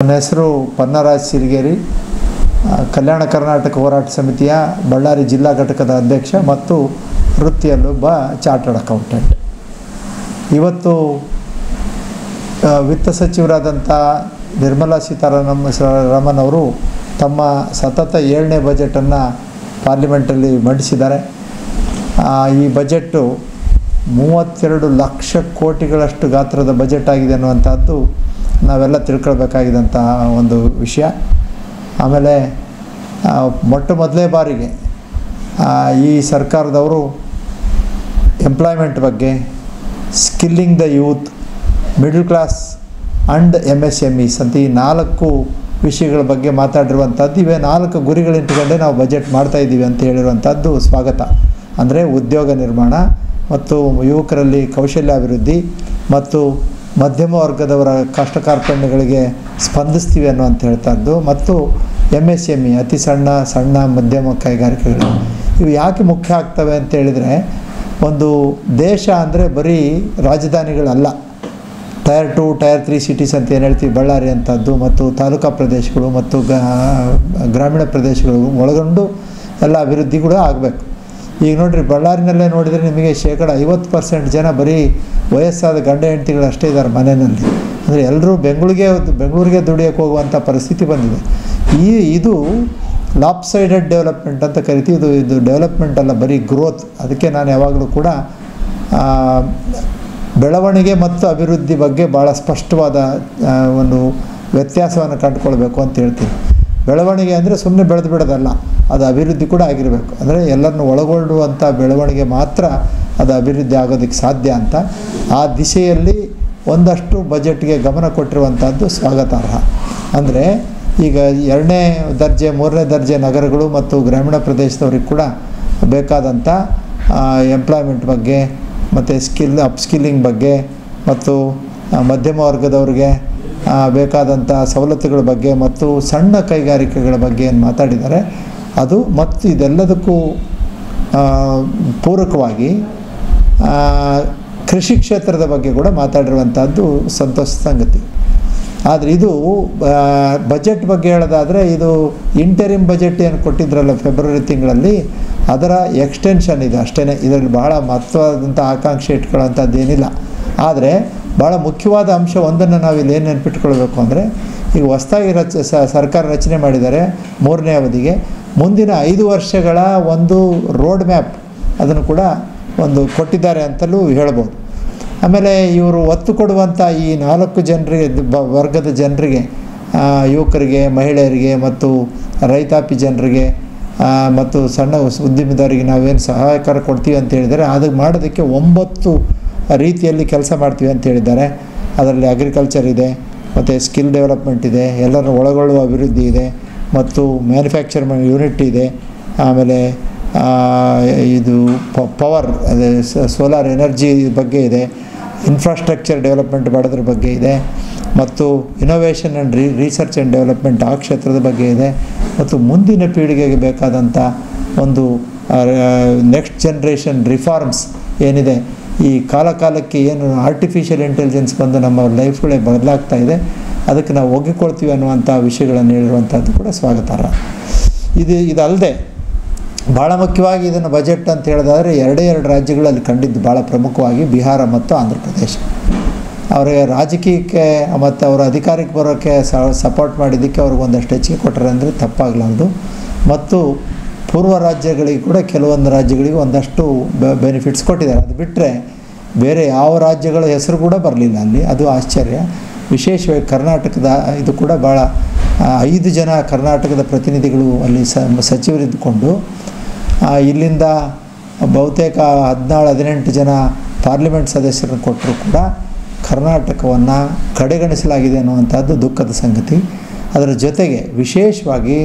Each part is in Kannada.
ನನ್ನ ಹೆಸರು ಪನ್ನರಾಜ್ ಸಿರಿಗೇರಿ, ಕಲ್ಯಾಣ ಕರ್ನಾಟಕ ಹೋರಾಟ ಸಮಿತಿಯ ಬಳ್ಳಾರಿ ಜಿಲ್ಲಾ ಘಟಕದ ಅಧ್ಯಕ್ಷ ಮತ್ತು ವೃತ್ತಿಯಲ್ಲೊಬ್ಬ ಚಾರ್ಟರ್ಡ್ ಅಕೌಂಟೆಂಟ್. ಇವತ್ತು ವಿತ್ತ ಸಚಿವರಾದಂಥ ನಿರ್ಮಲಾ ಸೀತಾರಾಮನ್ ಅವರು ತಮ್ಮ ಸತತ 7ನೇ ಬಜೆಟನ್ನು ಪಾರ್ಲಿಮೆಂಟಲ್ಲಿ ಮಂಡಿಸಿದ್ದಾರೆ. ಈ ಬಜೆಟ್ಟು 32 ಲಕ್ಷ ಕೋಟಿಗಳಷ್ಟು ಗಾತ್ರದ ಬಜೆಟ್ ಆಗಿದೆ ಅನ್ನುವಂಥದ್ದು ನಾವೆಲ್ಲ ತಿಳ್ಕೊಳ್ಬೇಕಾಗಿದ್ದಂಥ ಒಂದು ವಿಷಯ. ಆಮೇಲೆ ಮೊದಲೇ ಬಾರಿಗೆ ಈ ಸರ್ಕಾರದವರು ಎಂಪ್ಲಾಯ್ಮೆಂಟ್ ಬಗ್ಗೆ, skilling the youth, middle class and MSMEs ಅಂತ ಈ 4 ವಿಷಯಗಳ ಬಗ್ಗೆ ಮಾತಾಡಿರುವಂಥದ್ದು. ಇವೇ 4 ಗುರಿಗಳಿಟ್ಟುಕೊಂಡೇ ನಾವು ಬಜೆಟ್ ಮಾಡ್ತಾಯಿದ್ದೀವಿ ಅಂತ ಹೇಳಿರುವಂಥದ್ದು ಸ್ವಾಗತ. ಅಂದರೆ ಉದ್ಯೋಗ ನಿರ್ಮಾಣ ಮತ್ತು ಯುವಕರಲ್ಲಿ ಕೌಶಲ್ಯಾಭಿವೃದ್ಧಿ ಮತ್ತು ಮಧ್ಯಮ ವರ್ಗದವರ ಕಷ್ಟ ಕಾರ್ಪಣ್ಯಗಳಿಗೆ ಸ್ಪಂದಿಸ್ತೀವಿ ಅನ್ನುವಂತ ಹೇಳ್ತಾಯಿದ್ದು, ಮತ್ತು MSME ಅತಿ ಸಣ್ಣ ಮಧ್ಯಮ ಕೈಗಾರಿಕೆಗಳು ಇವು ಯಾಕೆ ಮುಖ್ಯ ಆಗ್ತವೆ ಅಂತ ಹೇಳಿದರೆ, ಒಂದು ದೇಶ ಅಂದರೆ ಬರೀ ರಾಜಧಾನಿಗಳಲ್ಲ, ಟೈರ್ 2 ಟೈರ್ 3 ಸಿಟೀಸ್ ಅಂತ ಏನು ಹೇಳ್ತೀವಿ, ಬಳ್ಳಾರಿ ಅಂಥದ್ದು ಮತ್ತು ತಾಲೂಕಾ ಪ್ರದೇಶಗಳು ಮತ್ತು ಗ್ರಾಮೀಣ ಪ್ರದೇಶಗಳು ಒಳಗೊಂಡು ಎಲ್ಲ ಅಭಿವೃದ್ಧಿ ಕೂಡ ಆಗಬೇಕು. ಈಗ ನೋಡಿರಿ, ಬಳ್ಳಾರಿನಲ್ಲೇ ನೋಡಿದರೆ ನಿಮಗೆ 50% ಜನ ಬರೀ ವಯಸ್ಸಾದ ಗಂಡ ಹೆಂಡತಿಗಳು ಅಷ್ಟೇ ಇದ್ದಾರೆ ಮನೆಯಲ್ಲಿ. ಅಂದರೆ ಎಲ್ಲರೂ ಬೆಂಗಳೂರಿಗೆ ದುಡಿಯೋಕ್ಕೆ ಹೋಗುವಂಥ ಪರಿಸ್ಥಿತಿ ಬಂದಿದೆ. ಇದು ಲಾಪ್ಸೈಡೆಡ್ ಡೆವಲಪ್ಮೆಂಟ್ ಅಂತ ಕರಿತೀವಿ. ಇದು ಡೆವಲಪ್ಮೆಂಟ್ ಅಲ್ಲ, ಬರೀ ಗ್ರೋತ್. ಅದಕ್ಕೆ ನಾನು ಯಾವಾಗಲೂ ಕೂಡ ಬೆಳವಣಿಗೆ ಮತ್ತು ಅಭಿವೃದ್ಧಿ ಬಗ್ಗೆ ಭಾಳ ಸ್ಪಷ್ಟವಾದ ಒಂದು ವ್ಯತ್ಯಾಸವನ್ನು ಕಂಡುಕೊಳ್ಬೇಕು ಅಂತ ಹೇಳ್ತೀನಿ. ಬೆಳವಣಿಗೆ ಅಂದರೆ ಸುಮ್ಮನೆ ಬೆಳೆದು ಬಿಡೋದಲ್ಲ, ಅದು ಅಭಿವೃದ್ಧಿ ಕೂಡ ಆಗಿರಬೇಕು. ಅಂದರೆ ಎಲ್ಲರನ್ನು ಒಳಗೊಳ್ಳುವಂಥ ಬೆಳವಣಿಗೆ ಮಾತ್ರ ಅದು ಅಭಿವೃದ್ಧಿ ಆಗೋದಕ್ಕೆ ಸಾಧ್ಯ ಅಂತ ಆ ದಿಶೆಯಲ್ಲಿ ಒಂದಷ್ಟು ಬಜೆಟ್ಗೆ ಗಮನ ಕೊಟ್ಟಿರುವಂಥದ್ದು ಸ್ವಾಗತಾರ್ಹ. ಅಂದರೆ ಈಗ 2ನೇ ದರ್ಜೆ 3ನೇ ದರ್ಜೆ ನಗರಗಳು ಮತ್ತು ಗ್ರಾಮೀಣ ಪ್ರದೇಶದವ್ರಿಗೆ ಕೂಡ ಬೇಕಾದಂಥ ಎಂಪ್ಲಾಯ್ಮೆಂಟ್ ಬಗ್ಗೆ ಮತ್ತು ಅಪ್ಸ್ಕಿಲ್ಲಿಂಗ್ ಬಗ್ಗೆ ಮತ್ತು ಮಧ್ಯಮ ವರ್ಗದವ್ರಿಗೆ ಬೇಕಾದಂಥ ಸವಲತ್ತುಗಳ ಬಗ್ಗೆ ಮತ್ತು ಸಣ್ಣ ಕೈಗಾರಿಕೆಗಳ ಬಗ್ಗೆ ಏನು ಮಾತಾಡಿದ್ದಾರೆ ಅದು, ಮತ್ತು ಇದೆಲ್ಲದಕ್ಕೂ ಪೂರಕವಾಗಿ ಕೃಷಿ ಕ್ಷೇತ್ರದ ಬಗ್ಗೆ ಕೂಡ ಮಾತಾಡಿರುವಂಥದ್ದು ಸಂತೋಷ ಸಂಗತಿ. ಆದರೆ ಇದು ಬಜೆಟ್ ಬಗ್ಗೆ ಹೇಳೋದಾದರೆ, ಇದು ಇಂಟರಿಮ್ ಬಜೆಟ್ ಏನು ಕೊಟ್ಟಿದ್ರಲ್ಲ ಫೆಬ್ರವರಿ ತಿಂಗಳಲ್ಲಿ, ಅದರ ಎಕ್ಸ್ಟೆನ್ಷನ್ ಇದೆ ಅಷ್ಟೇ. ಇದರಲ್ಲಿ ಬಹಳ ಮಹತ್ವವಾದಂಥ ಆಕಾಂಕ್ಷೆ ಇಟ್ಕೊಳ್ಳೋಂಥದ್ದೇನಿಲ್ಲ. ಆದರೆ ಭಾಳ ಮುಖ್ಯವಾದ ಅಂಶ ಒಂದನ್ನು ನಾವಿಲ್ಲಿ ಏನು ನೆನಪಿಟ್ಕೊಳ್ಬೇಕು ಅಂದರೆ, ಈಗ ಹೊಸದಾಗಿ ಸರ್ಕಾರ ರಚನೆ ಮಾಡಿದ್ದಾರೆ 3ನೇ ಅವಧಿಗೆ. ಮುಂದಿನ 5 ವರ್ಷಗಳ ಒಂದು ರೋಡ್ ಮ್ಯಾಪ್ ಅದನ್ನು ಕೂಡ ಒಂದು ಕೊಟ್ಟಿದ್ದಾರೆ ಅಂತಲೂ ಹೇಳ್ಬೋದು. ಆಮೇಲೆ ಇವರು ಒತ್ತು ಕೊಡುವಂಥ ಈ 4 ಜನರಿಗೆ ವರ್ಗದ ಜನರಿಗೆ, ಯುವಕರಿಗೆ, ಮಹಿಳೆಯರಿಗೆ ಮತ್ತು ರೈತಾಪಿ ಜನರಿಗೆ ಮತ್ತು ಸಣ್ಣ ಉದ್ಯಮಿದಾರರಿಗೆ ನಾವೇನು ಸಹಾಯಕಾರ ಕೊಡ್ತೀವಿ ಅಂತ ಹೇಳಿದರೆ, ಅದು ಮಾಡೋದಕ್ಕೆ 9 ರೀತಿಯಲ್ಲಿ ಕೆಲಸ ಮಾಡ್ತೀವಿ ಅಂತ ಹೇಳಿದ್ದಾರೆ. ಅದರಲ್ಲಿ ಅಗ್ರಿಕಲ್ಚರ್ ಇದೆ, ಮತ್ತು ಸ್ಕಿಲ್ ಡೆವಲಪ್ಮೆಂಟ್ ಇದೆ, ಎಲ್ಲರನ್ನು ಒಳಗೊಳ್ಳುವ ಅಭಿವೃದ್ಧಿ ಇದೆ, ಮತ್ತು ಮ್ಯಾನುಫ್ಯಾಕ್ಚರಿಂಗ್ ಯೂನಿಟ್ ಇದೆ, ಆಮೇಲೆ ಇದು ಪವರ್ ಅದೇ ಸೋಲಾರ್ ಎನರ್ಜಿ ಬಗ್ಗೆ ಇದೆ, ಇನ್ಫ್ರಾಸ್ಟ್ರಕ್ಚರ್ ಡೆವಲಪ್ಮೆಂಟ್ ಮಾಡೋದ್ರ ಬಗ್ಗೆ ಇದೆ, ಮತ್ತು innovation and research and development ಆ ಕ್ಷೇತ್ರದ ಬಗ್ಗೆ ಇದೆ, ಮತ್ತು ಮುಂದಿನ ಪೀಳಿಗೆಗೆ ಬೇಕಾದಂಥ ಒಂದು ನೆಕ್ಸ್ಟ್ ಜನ್ರೇಷನ್ ರಿಫಾರ್ಮ್ಸ್ ಏನಿದೆ, ಈ ಕಾಲಕ್ಕೆ ಏನು ಆರ್ಟಿಫಿಷಿಯಲ್ ಇಂಟೆಲಿಜೆನ್ಸ್ ಬಂದು ನಮ್ಮ ಲೈಫ್ಗಳೇ ಬದಲಾಗ್ತಾ ಇದೆ, ಅದಕ್ಕೆ ನಾವು ಒಗ್ಗಿಕೊಳ್ತೀವಿ ಅನ್ನುವಂಥ ವಿಷಯಗಳನ್ನು ಹೇಳಿರುವಂಥದ್ದು ಕೂಡ ಸ್ವಾಗತಾರ್ಹ. ಇದಲ್ಲದೆ ಭಾಳ ಮುಖ್ಯವಾಗಿ ಇದನ್ನು ಬಜೆಟ್ ಅಂತ ಹೇಳಿದಾದರೆ 2 ರಾಜ್ಯಗಳಲ್ಲಿ ಕಂಡಿದ್ದು ಭಾಳ ಪ್ರಮುಖವಾಗಿ ಬಿಹಾರ ಮತ್ತು ಆಂಧ್ರ ಪ್ರದೇಶ. ಅವರಿಗೆ ರಾಜಕೀಯಕ್ಕೆ ಮತ್ತು ಅವರ ಅಧಿಕಾರಕ್ಕೆ ಬರೋಕ್ಕೆ ಸಪೋರ್ಟ್ ಮಾಡಿದ್ದಕ್ಕೆ ಅವ್ರಿಗೆ ಒಂದಷ್ಟು ಹೆಚ್ಚಿಗೆ ಕೊಟ್ಟರೆ ಅಂದರೆ ತಪ್ಪಾಗಲಾರ್ದು. ಮತ್ತು ಪೂರ್ವ ರಾಜ್ಯಗಳಿಗೆ ಕೂಡ ಕೆಲವೊಂದು ರಾಜ್ಯಗಳಿಗೆ ಒಂದಷ್ಟು ಬೆನಿಫಿಟ್ಸ್ ಕೊಟ್ಟಿದ್ದಾರೆ. ಅದು ಬಿಟ್ಟರೆ ಬೇರೆ ಯಾವ ರಾಜ್ಯಗಳ ಹೆಸರು ಕೂಡ ಬರಲಿಲ್ಲ ಅಲ್ಲಿ, ಅದು ಆಶ್ಚರ್ಯ. ವಿಶೇಷವಾಗಿ ಕರ್ನಾಟಕದ ಇದು ಕೂಡ ಭಾಳ 5 ಜನ ಕರ್ನಾಟಕದ ಪ್ರತಿನಿಧಿಗಳು ಅಲ್ಲಿ ಸಚಿವರಿದ್ದುಕೊಂಡು, ಇಲ್ಲಿಂದ ಬಹುತೇಕ 17-18 ಜನ ಪಾರ್ಲಿಮೆಂಟ್ ಸದಸ್ಯರನ್ನು ಕೊಟ್ಟರು ಕೂಡ ಕರ್ನಾಟಕವನ್ನು ಕಡೆಗಣಿಸಲಾಗಿದೆ ಅನ್ನುವಂಥದ್ದು ದುಃಖದ ಸಂಗತಿ. ಅದರ ಜೊತೆಗೆ ವಿಶೇಷವಾಗಿ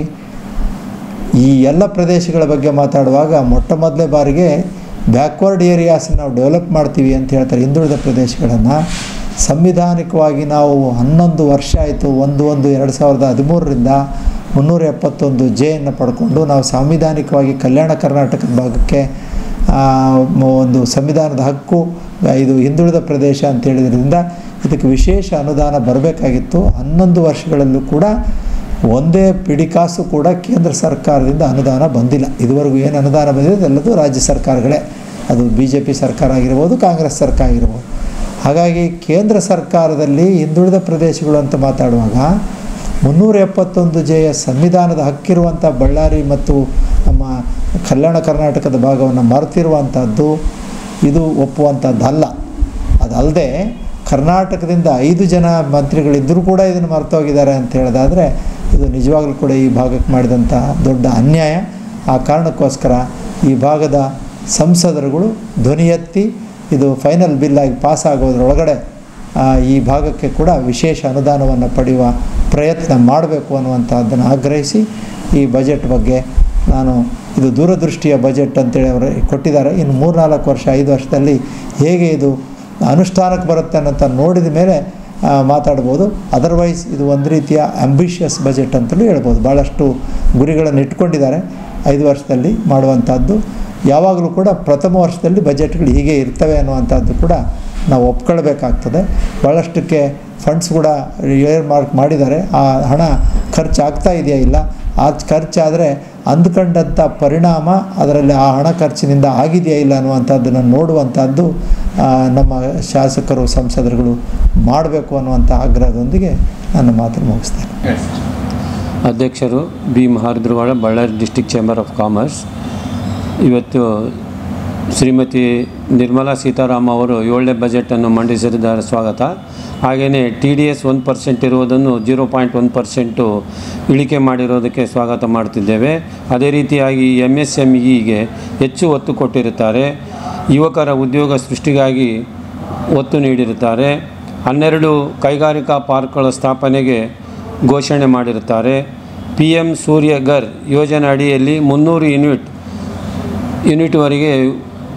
ಈ ಎಲ್ಲ ಪ್ರದೇಶಗಳ ಬಗ್ಗೆ ಮಾತಾಡುವಾಗ ಮೊದಲೇ ಬಾರಿಗೆ ಬ್ಯಾಕ್ವರ್ಡ್ ಏರಿಯಾಸ್ ನಾವು ಡೆವಲಪ್ ಮಾಡ್ತೀವಿ ಅಂತ ಹೇಳ್ತಾರೆ. ಹಿಂದುಳಿದ ಪ್ರದೇಶಗಳನ್ನು ಸಂವಿಧಾನಿಕವಾಗಿ ನಾವು 11 ವರ್ಷ ಆಯಿತು, 1/1/2013ರಿಂದ 371Jಯನ್ನು ಪಡ್ಕೊಂಡು ನಾವು ಸಾಂವಿಧಾನಿಕವಾಗಿ ಕಲ್ಯಾಣ ಕರ್ನಾಟಕದ ಭಾಗಕ್ಕೆ ಒಂದು ಸಂವಿಧಾನದ ಹಕ್ಕು ಇದು ಹಿಂದುಳಿದ ಪ್ರದೇಶ ಅಂತ ಹೇಳಿದ್ರಿಂದ ಇದಕ್ಕೆ ವಿಶೇಷ ಅನುದಾನ ಬರಬೇಕಾಗಿತ್ತು. 11 ವರ್ಷಗಳಲ್ಲೂ ಕೂಡ ಒಂದೇ ಪಿಡಿಕಾಸು ಕೂಡ ಕೇಂದ್ರ ಸರ್ಕಾರದಿಂದ ಅನುದಾನ ಬಂದಿಲ್ಲ. ಇದುವರೆಗೂ ಏನು ಅನುದಾನ ಬಂದಿದೆ ಅದೆಲ್ಲದು ರಾಜ್ಯ ಸರ್ಕಾರಗಳೇ, ಅದು BJP ಸರ್ಕಾರ ಆಗಿರ್ಬೋದು, ಕಾಂಗ್ರೆಸ್ ಸರ್ಕಾರ ಆಗಿರ್ಬೋದು. ಹಾಗಾಗಿ ಕೇಂದ್ರ ಸರ್ಕಾರದಲ್ಲಿ ಹಿಂದುಳಿದ ಪ್ರದೇಶಗಳು ಅಂತ ಮಾತಾಡುವಾಗ 371J ಸಂವಿಧಾನದ ಹಕ್ಕಿರುವಂಥ ಬಳ್ಳಾರಿ ಮತ್ತು ನಮ್ಮ ಕಲ್ಯಾಣ ಕರ್ನಾಟಕದ ಭಾಗವನ್ನು ಮರೆತಿರುವಂಥದ್ದು ಇದು ಒಪ್ಪುವಂಥದ್ದಲ್ಲ. ಅದಲ್ಲದೆ ಕರ್ನಾಟಕದಿಂದ 5 ಜನ ಮಂತ್ರಿಗಳಿದ್ದರೂ ಕೂಡ ಇದನ್ನು ಮರೆತೋಗಿದ್ದಾರೆ ಅಂತ ಹೇಳೋದಾದರೆ ಇದು ನಿಜವಾಗ್ಲೂ ಕೂಡ ಈ ಭಾಗಕ್ಕೆ ಮಾಡಿದಂಥ ದೊಡ್ಡ ಅನ್ಯಾಯ. ಆ ಕಾರಣಕ್ಕೋಸ್ಕರ ಈ ಭಾಗದ ಸಂಸದರುಗಳು ಧ್ವನಿ ಎತ್ತಿ ಇದು ಫೈನಲ್ ಬಿಲ್ಲಾಗಿ ಪಾಸ್ ಆಗೋದ್ರೊಳಗಡೆ ಈ ಭಾಗಕ್ಕೆ ಕೂಡ ವಿಶೇಷ ಅನುದಾನವನ್ನು ಪಡೆಯುವ ಪ್ರಯತ್ನ ಮಾಡಬೇಕು ಅನ್ನುವಂಥದ್ದನ್ನು ಆಗ್ರಹಿಸಿ ಈ ಬಜೆಟ್ ಬಗ್ಗೆ ನಾನು ಇದು ದೂರದೃಷ್ಟಿಯ ಬಜೆಟ್ ಅಂತೇಳಿ ಅವರು ಕೊಟ್ಟಿದ್ದಾರೆ. ಇನ್ನು 3-4 ವರ್ಷ 5 ವರ್ಷದಲ್ಲಿ ಹೇಗೆ ಇದು ಅನುಷ್ಠಾನಕ್ಕೆ ಬರುತ್ತೆ ಅನ್ನೋಂಥ ನೋಡಿದ ಮೇಲೆ ಮಾತಾಡ್ಬೋದು. ಅದರ್ವೈಸ್ ಇದು ಒಂದು ರೀತಿಯ ಆಂಬಿಷಿಯಸ್ ಬಜೆಟ್ ಅಂತಲೂ ಹೇಳ್ಬೋದು. ಭಾಳಷ್ಟು ಗುರಿಗಳನ್ನು ಇಟ್ಕೊಂಡಿದ್ದಾರೆ 5 ವರ್ಷದಲ್ಲಿ ಮಾಡುವಂಥದ್ದು. ಯಾವಾಗಲೂ ಕೂಡ ಪ್ರಥಮ ವರ್ಷದಲ್ಲಿ ಬಜೆಟ್ಗಳು ಹೀಗೆ ಇರ್ತವೆ ಅನ್ನುವಂಥದ್ದು ಕೂಡ ನಾವು ಒಪ್ಕೊಳ್ಬೇಕಾಗ್ತದೆ. ಭಾಳಷ್ಟಕ್ಕೆ ಫಂಡ್ಸ್ ಕೂಡ ಏರ್ ಮಾರ್ಕ್ ಮಾಡಿದ್ದಾರೆ. ಆ ಹಣ ಖರ್ಚಾಗ್ತಾ ಇದೆಯಾ ಇಲ್ಲ, ಆ ಖರ್ಚಾದರೆ ಅಂದ್ಕೊಂಡಂಥ ಪರಿಣಾಮ ಅದರಲ್ಲಿ ಆ ಹಣ ಖರ್ಚಿನಿಂದ ಆಗಿದೆಯಾ ಇಲ್ಲ ಅನ್ನುವಂಥದ್ದನ್ನು ನೋಡುವಂಥದ್ದು ನಮ್ಮ ಶಾಸಕರು ಸಂಸದರುಗಳು ಮಾಡಬೇಕು ಅನ್ನುವಂಥ ಆಗ್ರಹದೊಂದಿಗೆ ನನ್ನ ಮಾತನ್ನು ಮುಗಿಸ್ತೇನೆ. ಅಧ್ಯಕ್ಷರು B Maharudravada, Bellary district chamber of commerce. ಇವತ್ತು ಶ್ರೀಮತಿ ನಿರ್ಮಲಾ ಸೀತಾರಾಮ್ ಅವರು 7ನೇ ಬಜೆಟನ್ನು ಮಂಡಿಸಿದ್ದಾರೆ, ಸ್ವಾಗತ. ಹಾಗೆಯೇ TDS 1% ಇರುವುದನ್ನು 0.1% ಇಳಿಕೆ ಮಾಡಿರೋದಕ್ಕೆ ಸ್ವಾಗತ ಮಾಡ್ತಿದ್ದೇವೆ. ಅದೇ ರೀತಿಯಾಗಿ MSMEಗೆ ಹೆಚ್ಚು ಒತ್ತು ಕೊಟ್ಟಿರುತ್ತಾರೆ. ಯುವಕರ ಉದ್ಯೋಗ ಸೃಷ್ಟಿಗಾಗಿ ಒತ್ತು ನೀಡಿರುತ್ತಾರೆ. 12 ಕೈಗಾರಿಕಾ ಪಾರ್ಕ್ಗಳ ಸ್ಥಾಪನೆಗೆ ಘೋಷಣೆ ಮಾಡಿರುತ್ತಾರೆ. PM ಸೂರ್ಯಘರ್ ಯೋಜನೆ ಅಡಿಯಲ್ಲಿ 300 ಯೂನಿಟ್ವರೆಗೆ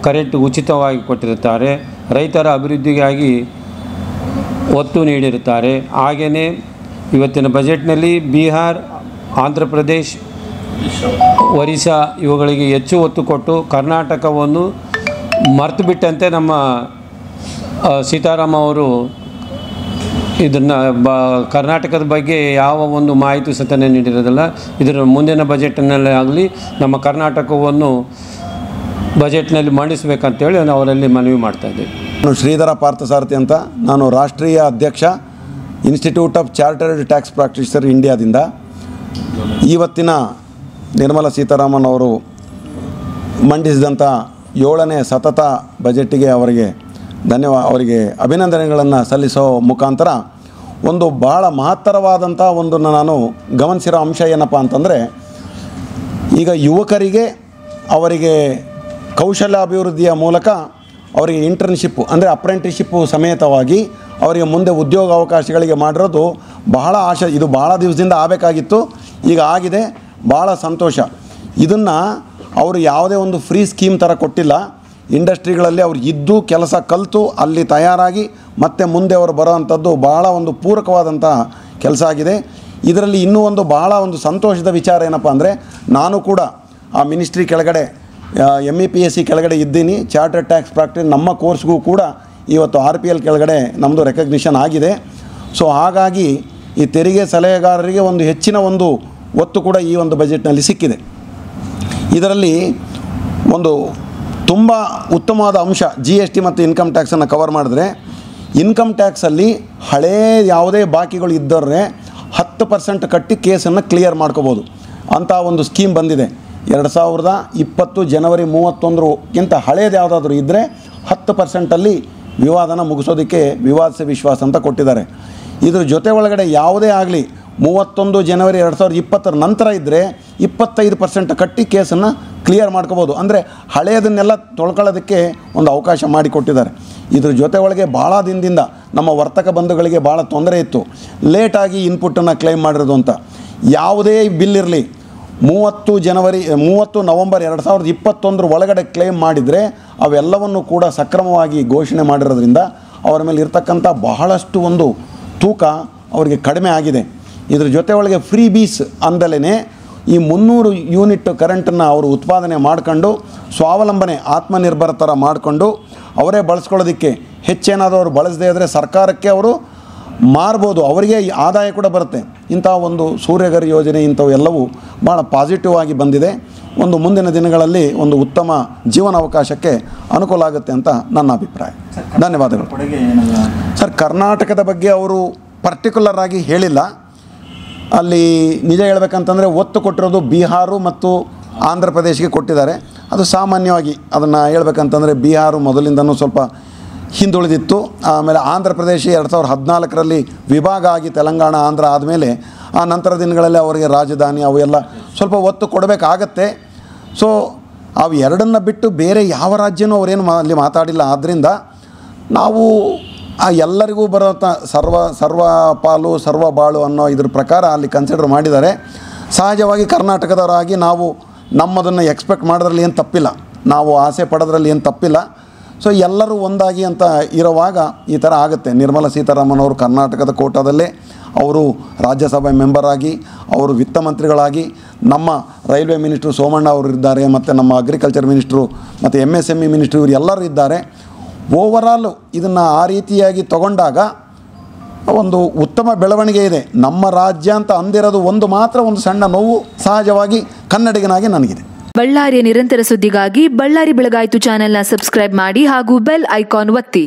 ಕರೆಂಟ್ ಉಚಿತವಾಗಿ ಕೊಟ್ಟಿರುತ್ತಾರೆ. ರೈತರ ಅಭಿವೃದ್ಧಿಗಾಗಿ ಒತ್ತು ನೀಡಿರುತ್ತಾರೆ. ಹಾಗೆಯೇ ಇವತ್ತಿನ ಬಜೆಟ್ನಲ್ಲಿ ಬಿಹಾರ್, ಆಂಧ್ರ ಪ್ರದೇಶ್, ಒರಿಸ್ಸಾ ಇವುಗಳಿಗೆ ಹೆಚ್ಚು ಒತ್ತು ಕೊಟ್ಟು ಕರ್ನಾಟಕವನ್ನು ಮರೆತು ಬಿಟ್ಟಂತೆ ನಮ್ಮ ಸೀತಾರಾಮ್ ಅವರು ಇದನ್ನು ಕರ್ನಾಟಕದ ಬಗ್ಗೆ ಯಾವ ಒಂದು ಮಾಹಿತಿ ಸತನೆ ನೀಡಿರೋದಿಲ್ಲ. ಇದರ ಮುಂದಿನ ಬಜೆಟ್ನಲ್ಲೇ ಆಗಲಿ ನಮ್ಮ ಕರ್ನಾಟಕವನ್ನು ಬಜೆಟ್ನಲ್ಲಿ ಮಂಡಿಸಬೇಕಂತೇಳಿ ನಾವು ಅವರಲ್ಲಿ ಮನವಿ ಮಾಡ್ತಾಯಿದ್ದೇವೆ. ನಾನು ಶ್ರೀಧರ ಪಾರ್ಥಸಾರಥಿ ಅಂತ, ನಾನು ರಾಷ್ಟ್ರೀಯ ಅಧ್ಯಕ್ಷ institute of chartered tax practitioner ಇಂಡಿಯಾದಿಂದ. ಇವತ್ತಿನ ನಿರ್ಮಲಾ ಸೀತಾರಾಮನ್ ಅವರು ಮಂಡಿಸಿದಂಥ 7ನೇ ಸತತ ಬಜೆಟ್ಟಿಗೆ ಅವರಿಗೆ ಅಭಿನಂದನೆಗಳನ್ನು ಸಲ್ಲಿಸೋ ಮುಖಾಂತರ ಒಂದು ಭಾಳ ಮಹತ್ತರವಾದಂಥ ಒಂದನ್ನು ನಾನು ಗಮನಿಸಿರೋ ಅಂಶ ಏನಪ್ಪ ಅಂತಂದರೆ, ಈಗ ಯುವಕರಿಗೆ ಅವರಿಗೆ ಕೌಶಲ್ಯ ಅಭಿವೃದ್ಧಿಯ ಮೂಲಕ ಅವರಿಗೆ ಇಂಟರ್ನ್ಶಿಪ್ಪು ಅಂದರೆ ಅಪ್ರೆಂಟಿಸ್ಶಿಪ್ಪು ಸಮೇತವಾಗಿ ಅವರಿಗೆ ಮುಂದೆ ಉದ್ಯೋಗ ಅವಕಾಶಗಳಿಗೆ ಮಾಡಿರೋದು ಬಹಳ ಆಶೆ. ಇದು ಭಾಳ ದಿವಸದಿಂದ ಆಗಬೇಕಾಗಿತ್ತು, ಈಗ ಆಗಿದೆ, ಭಾಳ ಸಂತೋಷ. ಇದನ್ನು ಅವರು ಯಾವುದೇ ಒಂದು ಫ್ರೀ ಸ್ಕೀಮ್ ಥರ ಕೊಟ್ಟಿಲ್ಲ. ಇಂಡಸ್ಟ್ರಿಗಳಲ್ಲಿ ಅವ್ರು ಇದ್ದು ಕೆಲಸ ಕಲಿತು ಅಲ್ಲಿ ತಯಾರಾಗಿ ಮತ್ತೆ ಮುಂದೆ ಅವರು ಬರೋವಂಥದ್ದು ಭಾಳ ಒಂದು ಪೂರಕವಾದಂಥ ಕೆಲಸ ಆಗಿದೆ. ಇದರಲ್ಲಿ ಇನ್ನೂ ಒಂದು ಭಾಳ ಒಂದು ಸಂತೋಷದ ವಿಚಾರ ಏನಪ್ಪ ಅಂದರೆ, ನಾನು ಕೂಡ ಆ ಮಿನಿಸ್ಟ್ರಿ ಕೆಳಗಡೆ MEPSC ಕೆಳಗಡೆ ಇದ್ದೀನಿ. ಚಾರ್ಟರ್ಡ್ ಟ್ಯಾಕ್ಸ್ ಪ್ರಾಕ್ಟೀಸ್ ನಮ್ಮ ಕೋರ್ಸ್ಗೂ ಕೂಡ ಇವತ್ತು RPL ಕೆಳಗಡೆ ನಮ್ಮದು ರೆಕಗ್ನಿಷನ್ ಆಗಿದೆ. ಸೊ ಹಾಗಾಗಿ ಈ ತೆರಿಗೆ ಸಲಹೆಗಾರರಿಗೆ ಒಂದು ಹೆಚ್ಚಿನ ಒಂದು ಒತ್ತು ಕೂಡ ಈ ಒಂದು ಬಜೆಟ್ನಲ್ಲಿ ಸಿಕ್ಕಿದೆ. ಇದರಲ್ಲಿ ಒಂದು ತುಂಬ ಉತ್ತಮವಾದ ಅಂಶ GST ಮತ್ತು ಇನ್ಕಮ್ ಟ್ಯಾಕ್ಸನ್ನು ಕವರ್ ಮಾಡಿದ್ರೆ, ಇನ್ಕಮ್ ಟ್ಯಾಕ್ಸಲ್ಲಿ ಹಳೇ ಯಾವುದೇ ಬಾಕಿಗಳು ಇದ್ದರೆ 10% ಕಟ್ಟಿ ಕೇಸನ್ನು ಕ್ಲಿಯರ್ ಮಾಡ್ಕೋಬೋದು ಅಂಥ ಒಂದು ಸ್ಕೀಮ್ ಬಂದಿದೆ. 2020 ಜನವರಿ 31ಕ್ಕಿಂತ ಹಳೇದು ಯಾವುದಾದ್ರೂ ಇದ್ದರೆ 10%ಅಲ್ಲಿ ವಿವಾದನ ಮುಗಿಸೋದಕ್ಕೆ ವಿವಾದಿಸ ವಿಶ್ವಾಸ ಅಂತ ಕೊಟ್ಟಿದ್ದಾರೆ. ಇದ್ರ ಜೊತೆ ಒಳಗಡೆ ಯಾವುದೇ ಆಗಲಿ 31 ಜನವರಿ 2020 ನಂತರ ಇದ್ದರೆ 25% ಕಟ್ಟಿ ಕೇಸನ್ನು ಕ್ಲಿಯರ್ ಮಾಡ್ಕೋಬೋದು. ಅಂದರೆ ಹಳೆಯದನ್ನೆಲ್ಲ ತೊಳ್ಕೊಳ್ಳೋದಕ್ಕೆ ಒಂದು ಅವಕಾಶ ಮಾಡಿಕೊಟ್ಟಿದ್ದಾರೆ. ಇದ್ರ ಜೊತೆ ಒಳಗೆ ಭಾಳ ದಿನದಿಂದ ನಮ್ಮ ವರ್ತಕ ಬಂಧುಗಳಿಗೆ ಭಾಳ ತೊಂದರೆ ಇತ್ತು, ಲೇಟಾಗಿ ಇನ್ಪುಟ್ಟನ್ನು ಕ್ಲೈಮ್ ಮಾಡಿರೋದು ಅಂತ. ಯಾವುದೇ ಬಿಲ್ ಇರಲಿ 30 ನವಂಬರ್ 2021 ಒಳಗಡೆ ಕ್ಲೈಮ್ ಮಾಡಿದರೆ ಅವೆಲ್ಲವನ್ನು ಕೂಡ ಸಕ್ರಮವಾಗಿ ಘೋಷಣೆ ಮಾಡಿರೋದ್ರಿಂದ ಅವರ ಮೇಲೆ ಇರ್ತಕ್ಕಂಥ ಬಹಳಷ್ಟು ಒಂದು ತೂಕ ಅವರಿಗೆ ಕಡಿಮೆ ಆಗಿದೆ. ಇದ್ರ ಜೊತೆ ಒಳಗೆ ಫ್ರೀ ಬೀಸ್ ಅಂದಲೇ ಈ 300 ಯೂನಿಟ್ ಕರೆಂಟನ್ನು ಅವರು ಉತ್ಪಾದನೆ ಮಾಡ್ಕೊಂಡು ಸ್ವಾವಲಂಬನೆ ಆತ್ಮನಿರ್ಭರ ಥರ ಮಾಡಿಕೊಂಡು ಅವರೇ ಬಳಸ್ಕೊಳ್ಳೋದಕ್ಕೆ ಹೆಚ್ಚೇನಾದರೂ ಅವರು ಬಳಸದೇ ಇದ್ದರೆ ಸರ್ಕಾರಕ್ಕೆ ಅವರು ಮಾರ್ಬೋದು, ಅವರಿಗೆ ಆದಾಯ ಕೂಡ ಬರುತ್ತೆ. ಇಂಥ ಒಂದು ಸೂರ್ಯಘರ್ ಯೋಜನೆ ಇಂಥವು ಎಲ್ಲವೂ ಭಾಳ ಪಾಸಿಟಿವ್ ಆಗಿ ಬಂದಿದೆ. ಒಂದು ಮುಂದಿನ ದಿನಗಳಲ್ಲಿ ಒಂದು ಉತ್ತಮ ಜೀವನಾವಕಾಶಕ್ಕೆ ಅನುಕೂಲ ಆಗುತ್ತೆ ಅಂತ ನನ್ನ ಅಭಿಪ್ರಾಯ. ಧನ್ಯವಾದಗಳು. ಸರ್, ಕರ್ನಾಟಕದ ಬಗ್ಗೆ ಅವರು ಪರ್ಟಿಕ್ಯುಲರ್ ಆಗಿ ಹೇಳಿಲ್ಲ. ಅಲ್ಲಿ ನಿಜ ಹೇಳ್ಬೇಕಂತಂದರೆ ಒತ್ತು ಕೊಟ್ಟಿರೋದು ಬಿಹಾರು ಮತ್ತು ಆಂಧ್ರ ಪ್ರದೇಶಕ್ಕೆ ಕೊಟ್ಟಿದ್ದಾರೆ. ಅದು ಸಾಮಾನ್ಯವಾಗಿ ಅದನ್ನು ಹೇಳ್ಬೇಕಂತಂದರೆ ಬಿಹಾರು ಮೊದಲಿಂದನೂ ಸ್ವಲ್ಪ ಹಿಂದುಳಿದಿತ್ತು. ಆಮೇಲೆ ಆಂಧ್ರ ಪ್ರದೇಶ 2014ರಲ್ಲಿ ವಿಭಾಗ ಆಗಿ ತೆಲಂಗಾಣ ಆಂಧ್ರ ಆದಮೇಲೆ ಆ ನಂತರ ದಿನಗಳಲ್ಲಿ ಅವರಿಗೆ ರಾಜಧಾನಿ ಅವು ಎಲ್ಲ ಸ್ವಲ್ಪ ಒತ್ತು ಕೊಡಬೇಕಾಗತ್ತೆ. ಸೊ ಅವು ಎರಡನ್ನು ಬಿಟ್ಟು ಬೇರೆ ಯಾವ ರಾಜ್ಯನೂ ಅವರೇನು ಅಲ್ಲಿ ಮಾತಾಡಿಲ್ಲ. ಆದ್ದರಿಂದ ನಾವು ಆ ಎಲ್ಲರಿಗೂ ಬರೋ ಸರ್ವ ಪಾಲು ಸರ್ವ ಬಾಳು ಅನ್ನೋ ಇದ್ರ ಪ್ರಕಾರ ಅಲ್ಲಿ ಕನ್ಸಿಡರ್ ಮಾಡಿದ್ದಾರೆ. ಸಹಜವಾಗಿ ಕರ್ನಾಟಕದವರಾಗಿ ನಾವು ನಮ್ಮದನ್ನು ಎಕ್ಸ್ಪೆಕ್ಟ್ ಮಾಡೋದ್ರಲ್ಲಿ ಏನು ತಪ್ಪಿಲ್ಲ, ನಾವು ಆಸೆ ಪಡೋದ್ರಲ್ಲಿ ಏನು ತಪ್ಪಿಲ್ಲ. ಸೊ ಎಲ್ಲರೂ ಒಂದಾಗಿ ಅಂತ ಇರೋವಾಗ ಈ ಥರ ಆಗುತ್ತೆ. ನಿರ್ಮಲಾ ಸೀತಾರಾಮನ್ ಅವರು ಕರ್ನಾಟಕದ ಕೋಟಾದಲ್ಲೇ ಅವರು ರಾಜ್ಯಸಭೆ ಮೆಂಬರ್ ಆಗಿ, ಅವರು ವಿತ್ತ ಮಂತ್ರಿಗಳಾಗಿ, ನಮ್ಮ ರೈಲ್ವೆ ಮಿನಿಸ್ಟ್ರು ಸೋಮಣ್ಣ ಅವರು ಇದ್ದಾರೆ, ಮತ್ತು ನಮ್ಮ ಅಗ್ರಿಕಲ್ಚರ್ ಮಿನಿಸ್ಟ್ರು ಮತ್ತು MSME ಮಿನಿಸ್ಟ್ರು ಇವರು ಎಲ್ಲರೂ ಇದ್ದಾರೆ. ಓವರಾಲು ಇದನ್ನು ಆ ರೀತಿಯಾಗಿ ತಗೊಂಡಾಗ ಒಂದು ಉತ್ತಮ ಬೆಳವಣಿಗೆ ಇದೆ. ನಮ್ಮ ರಾಜ್ಯ ಅಂತ ಅಂದಿರೋದು ಒಂದು ಸಣ್ಣ ನೋವು ಸಹಜವಾಗಿ ಕನ್ನಡಿಗನಾಗಿ ನನಗಿದೆ. ಬಳ್ಳಾರಿಯ ನಿರಂತರ ಸುದ್ದಿಗಾಗಿ ಬಳ್ಳಾರಿ ಬೆಳಗಾಯಿತು ಚಾನೆಲ್ನ ಸಬ್ಸ್ಕ್ರೈಬ್ ಮಾಡಿ ಹಾಗೂ ಬೆಲ್ ಐಕಾನ್ ಒತ್ತಿ.